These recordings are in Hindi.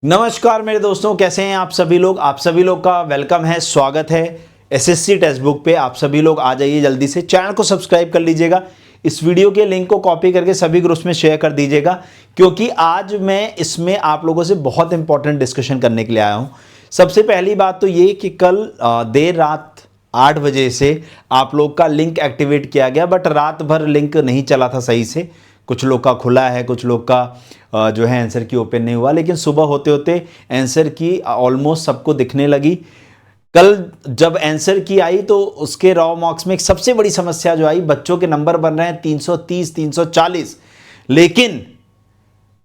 नमस्कार मेरे दोस्तों, कैसे हैं आप सभी लोग। आप सभी लोग का वेलकम है, स्वागत है एसएससी टेक्स्ट बुक पे। आप सभी लोग आ जाइए, जल्दी से चैनल को सब्सक्राइब कर लीजिएगा। इस वीडियो के लिंक को कॉपी करके सभी ग्रुप्स में शेयर कर दीजिएगा, क्योंकि आज मैं इसमें आप लोगों से बहुत इंपॉर्टेंट डिस्कशन करने के लिए आया हूं। सबसे पहली बात तो ये कि कल देर रात 8 बजे से आप लोग का लिंक एक्टिवेट किया गया, बट रात भर लिंक नहीं चला था सही से। कुछ लोग का खुला है, कुछ लोग का जो है आंसर की ओपन नहीं हुआ, लेकिन सुबह होते होते आंसर की ऑलमोस्ट सबको दिखने लगी। कल जब आंसर की आई तो उसके रॉ मार्क्स में एक सबसे बड़ी समस्या जो आई, बच्चों के नंबर बन रहे हैं 330 340, लेकिन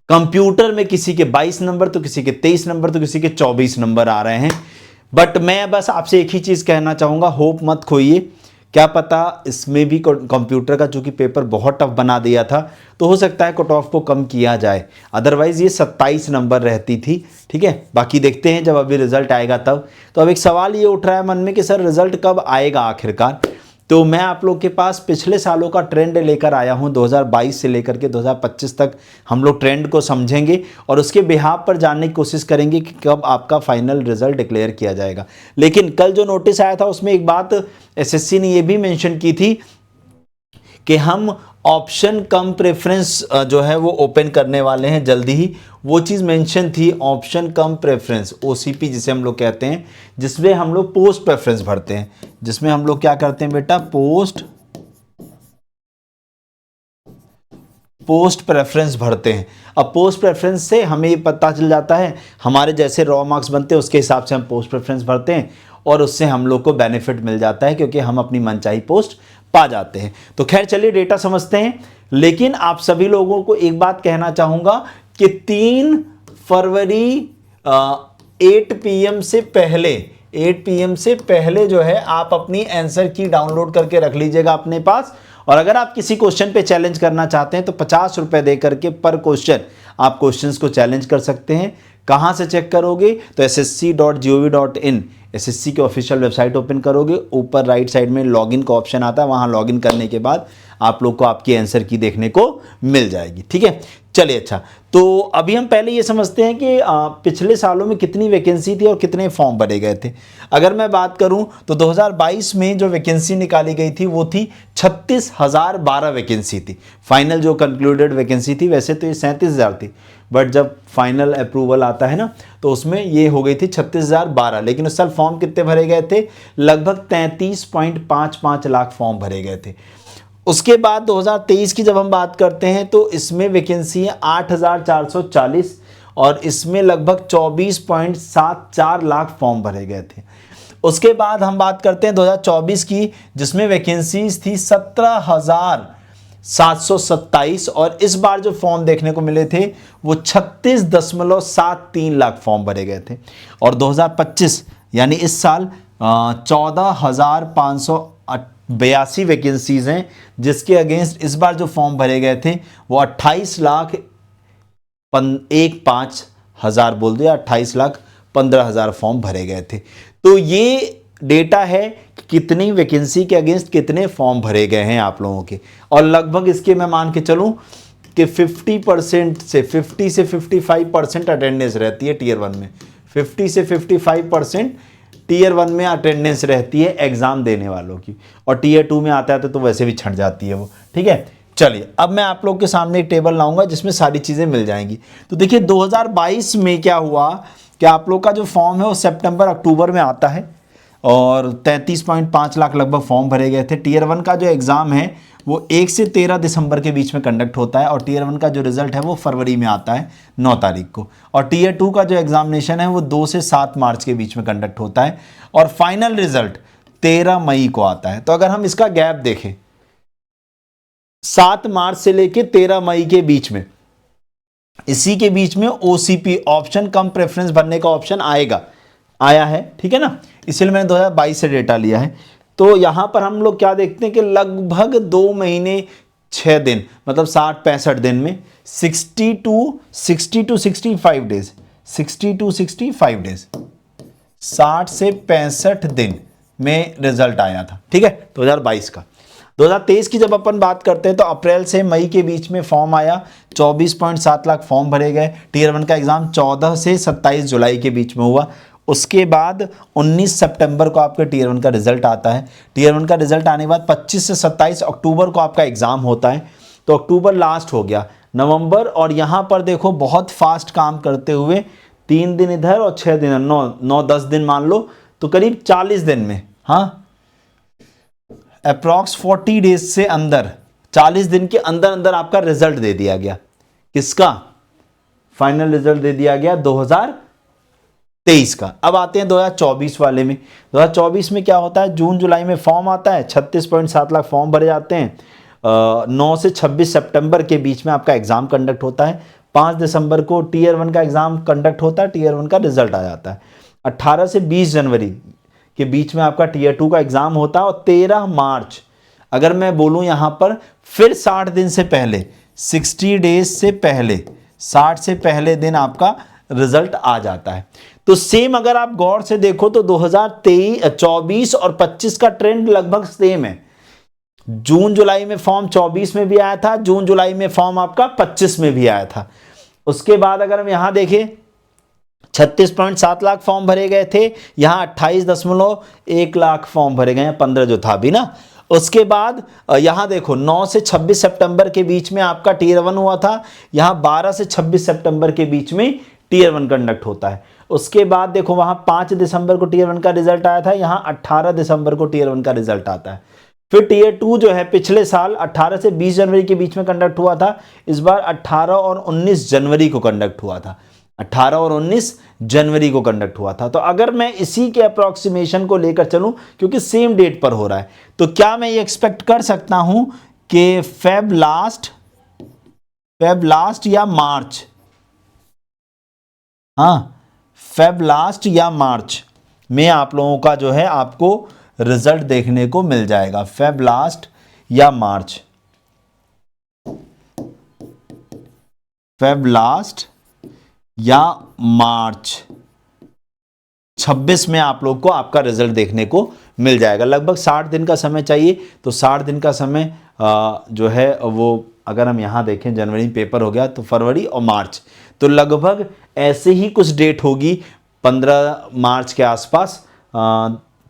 कंप्यूटर में किसी के 22 नंबर तो किसी के 23 नंबर तो किसी के 24 नंबर आ रहे हैं। बट मैं बस आपसे एक ही चीज़ कहना चाहूँगा, होप मत खोइए। क्या पता इसमें भी कंप्यूटर का चूंकि पेपर बहुत टफ बना दिया था, तो हो सकता है कट ऑफ को कम किया जाए, अदरवाइज ये 27 नंबर रहती थी। ठीक है, बाकी देखते हैं जब अभी रिजल्ट आएगा तब। तो अब एक सवाल ये उठ रहा है मन में कि सर रिजल्ट कब आएगा आखिरकार। तो मैं आप लोग के पास पिछले सालों का ट्रेंड लेकर आया हूं, 2022 से लेकर के 2025 तक हम लोग ट्रेंड को समझेंगे और उसके बिहाफ पर जानने की कोशिश करेंगे कि कब आपका फाइनल रिजल्ट डिक्लेयर किया जाएगा। लेकिन कल जो नोटिस आया था उसमें एक बात एसएससी ने ये भी मेंशन की थी कि हम ऑप्शन कम प्रेफरेंस जो है वो ओपन करने वाले हैं जल्दी ही। वो चीज़ मेंशन थी, ऑप्शन कम प्रेफरेंस, ओसीपी जिसे हम लोग कहते हैं, जिसमें हम लोग पोस्ट प्रेफरेंस भरते हैं। जिसमें हम लोग क्या करते हैं बेटा, पोस्ट प्रेफरेंस भरते हैं। अब पोस्ट प्रेफरेंस से हमें ये पता चल जाता है, हमारे जैसे रॉ मार्क्स बनते हैं उसके हिसाब से हम पोस्ट प्रेफरेंस भरते हैं और उससे हम लोग को बेनिफिट मिल जाता है, क्योंकि हम अपनी मनचाही पोस्ट पा जाते हैं। तो खैर चलिए डेटा समझते हैं। लेकिन आप सभी लोगों को एक बात कहना चाहूंगा कि 3 फरवरी 8 PM से पहले जो है आप अपनी आंसर की डाउनलोड करके रख लीजिएगा अपने पास। और अगर आप किसी क्वेश्चन पे चैलेंज करना चाहते हैं तो 50 रुपए दे करके पर क्वेश्चन आप क्वेश्चंस को चैलेंज कर सकते हैं। कहां से चेक करोगे, तो ssc.gov.in एसएससी के ऑफिशियल वेबसाइट ओपन करोगे, ऊपर राइट साइड में लॉगिन का ऑप्शन आता है, वहां लॉगिन करने के बाद आप लोग को आपकी आंसर की देखने को मिल जाएगी। ठीक है, चलिए अच्छा, तो अभी हम पहले ये समझते हैं कि पिछले सालों में कितनी वैकेंसी थी और कितने फॉर्म भरे गए थे। अगर मैं बात करूं तो 2022 में जो वैकेंसी निकाली गई थी वो थी 36,012 वैकेंसी थी। फाइनल जो कंक्लूडेड वैकेंसी थी, वैसे तो ये 37,000 थी, बट जब फाइनल अप्रूवल आता है ना तो उसमें ये हो गई थी 36,012। लेकिन उस साल फॉर्म कितने भरे गए थे, लगभग 33.55 लाख फॉर्म भरे गए थे। उसके बाद 2023 की जब हम बात करते हैं तो इसमें वैकेंसी है 8,440 और इसमें लगभग 24.74 लाख फॉर्म भरे गए थे। उसके बाद हम बात करते हैं 2024 की, जिसमें वैकेंसीज थी 17,727 और इस बार जो फॉर्म देखने को मिले थे वो 36.73 लाख फॉर्म भरे गए थे। और 2025 यानी इस साल 14,582 वैकेंसीज हैं, जिसके अगेंस्ट इस बार जो फॉर्म भरे गए थे वो 28,15,000 बोल दिया, 28,15,000 फॉर्म भरे गए थे। तो ये डेटा है कि कितनी वैकेंसी के अगेंस्ट कितने फॉर्म भरे गए हैं आप लोगों के। और लगभग इसके मैं मान के चलूं कि 50% से 55% अटेंडेंस रहती है टीयर 1 में। 50 से 55% टीयर 1 में अटेंडेंस रहती है एग्जाम देने वालों की, और टीयर 2 में आते आते तो वैसे भी छट जाती है वो। ठीक है, चलिए अब मैं आप लोग के सामने एक टेबल लाऊंगा जिसमें सारी चीजें मिल जाएंगी। तो देखिए 2022 में क्या हुआ कि आप लोग का जो फॉर्म है वो सितंबर अक्टूबर में आता है और 33.5 लाख लगभग फॉर्म भरे गए थे। टीयर 1 का जो एग्जाम है वो 1 से 13 दिसंबर के बीच में कंडक्ट होता है और टीयर 1 का जो रिजल्ट है वो फरवरी में आता है 9 तारीख को। और टीयर 2 का जो एग्जामिनेशन है वो 2 से 7 मार्च के बीच में कंडक्ट होता है और फाइनल रिजल्ट 13 मई को आता है। तो अगर हम इसका गैप देखें, 7 मार्च से लेके 13 मई के बीच में, इसी के बीच में ओसीपी ऑप्शन कम प्रेफरेंस भरने का ऑप्शन आया है। ठीक है ना, इसलिए मैंने 2022 से डेटा लिया है। तो यहां पर हम लोग क्या देखते हैं कि लगभग 2 महीने 6 दिन, मतलब 60-65 दिन में 60 to 65 डेज 60 से 65 दिन में रिजल्ट आया था। ठीक है, 2022 का। 2023 की जब अपन बात करते हैं तो अप्रैल से मई के बीच में फॉर्म आया, 24.7 लाख फॉर्म भरे गए। टीयर 1 का एग्जाम 14 से 27 जुलाई के बीच में हुआ। उसके बाद 19 सितंबर को आपके टीयर 1 का रिजल्ट आता है। टीयर 1 का रिजल्ट आने के बाद 25 से 27 अक्टूबर को आपका एग्जाम होता है। तो अक्टूबर लास्ट हो गया, नवंबर, और यहाँ पर देखो बहुत फास्ट काम करते हुए 3 दिन इधर और 6 दिन, 9-10 दिन मान लो, तो करीब 40 दिन में, हाँ अप्रॉक्स 40 डेज से अंदर, 40 दिन के अंदर अंदर आपका रिजल्ट दे दिया गया। किसका? फाइनल रिजल्ट दे दिया गया 2023 का। अब आते हैं 2024 वाले में। 2024 में क्या होता है, जून जुलाई में फॉर्म आता है, 36.7 लाख फॉर्म भरे जाते हैं। 9 से 26 सितंबर के बीच में आपका एग्जाम कंडक्ट होता है। 5 दिसंबर को टीयर 1 का एग्जाम कंडक्ट होता है, टीयर 1 का रिजल्ट आ जाता है। 18 से 20 जनवरी के बीच में आपका टीयर 2 का एग्जाम होता है। और 13 मार्च, अगर मैं बोलूं यहां पर, फिर 60 दिन से पहले, 60 डेज से पहले, 60 से पहले दिन आपका रिजल्ट आ जाता है। तो सेम अगर आप गौर से देखो तो 2024 और 25 का ट्रेंड लगभग सेम है। जून जुलाई में फॉर्म 24 में भी आया था, जून जुलाई में फॉर्म आपका 25 में भी आया था। उसके बाद अगर हम यहां देखें, 36.7 लाख फॉर्म भरे गए थे, यहां 28.1 लाख फॉर्म भरे गए हैं, 15 जो था अभी ना। उसके बाद यहां देखो 9 से 26 सितंबर के बीच में आपका टीयर 1 हुआ था, यहां 12 से 26 सितंबर के बीच में टीयर 1 कंडक्ट होता है। उसके बाद देखो वहां 5 दिसंबर को टीयर 1 का रिजल्ट आया था, यहां 18 दिसंबर को टीयर 1 का रिजल्ट आता है। फिर टीयर 2 जो है पिछले साल 18 से 20 जनवरी के बीच में कंडक्ट हुआ था, इस बार 18 और 19 जनवरी को कंडक्ट हुआ था। 18 और 19 जनवरी को कंडक्ट हुआ था। तो अगर मैं इसी के अप्रोक्सीमेशन को लेकर चलूं, क्योंकि सेम डेट पर हो रहा है, तो क्या मैं ये एक्सपेक्ट कर सकता हूं कि फेब लास्ट या मार्च, हाँ फेब लास्ट या मार्च में आप लोगों का जो है आपको रिजल्ट देखने को मिल जाएगा। फेब लास्ट या मार्च, फेब लास्ट या मार्च 26 में आप लोग को आपका रिजल्ट देखने को मिल जाएगा। लगभग 60 दिन का समय चाहिए। तो 60 दिन का समय जो है वो, अगर हम यहाँ देखें जनवरी में पेपर हो गया तो फरवरी और मार्च, तो लगभग ऐसे ही कुछ डेट होगी 15 मार्च के आसपास।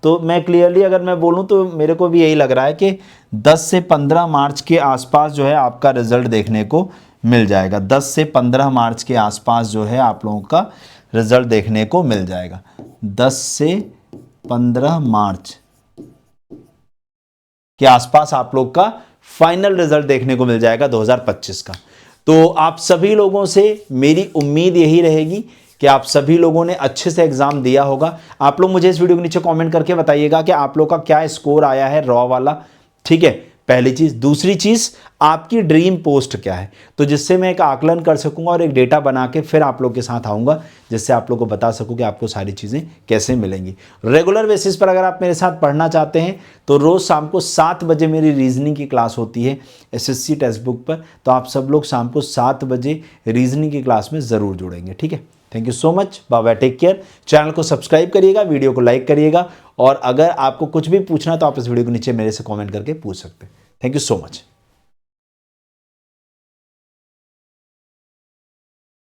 तो मैं क्लियरली अगर मैं बोलूँ तो मेरे को भी यही लग रहा है कि 10 से 15 मार्च के आसपास जो है आपका रिजल्ट देखने को मिल जाएगा। 10 से 15 मार्च के आसपास जो है आप लोगों का रिजल्ट देखने को मिल जाएगा। 10 से 15 मार्च के आसपास आप लोग का फाइनल रिजल्ट देखने को मिल जाएगा 2025 का। तो आप सभी लोगों से मेरी उम्मीद यही रहेगी कि आप सभी लोगों ने अच्छे से एग्जाम दिया होगा। आप लोग मुझे इस वीडियो के नीचे कमेंट करके बताइएगा कि आप लोग का क्या स्कोर आया है रॉ वाला, ठीक है, पहली चीज। दूसरी चीज, आपकी ड्रीम पोस्ट क्या है, तो जिससे मैं एक आकलन कर सकूंगा और एक डेटा बना के फिर आप लोग के साथ आऊंगा, जिससे आप लोग को बता सकूं कि आपको सारी चीजें कैसे मिलेंगी। रेगुलर बेसिस पर अगर आप मेरे साथ पढ़ना चाहते हैं तो रोज शाम को 7 बजे मेरी रीजनिंग की क्लास होती है एसएससी टेक्स्ट बुक पर। तो आप सब लोग शाम को 7 बजे रीजनिंग की क्लास में जरूर जुड़ेंगे, ठीक है। Thank you so much, bye bye, take care. Channel को सब्सक्राइब करिएगा, वीडियो को लाइक करिएगा, और अगर आपको कुछ भी पूछना तो आप इस वीडियो को नीचे मेरे से कमेंट करके पूछ सकते हैं। Thank you so much.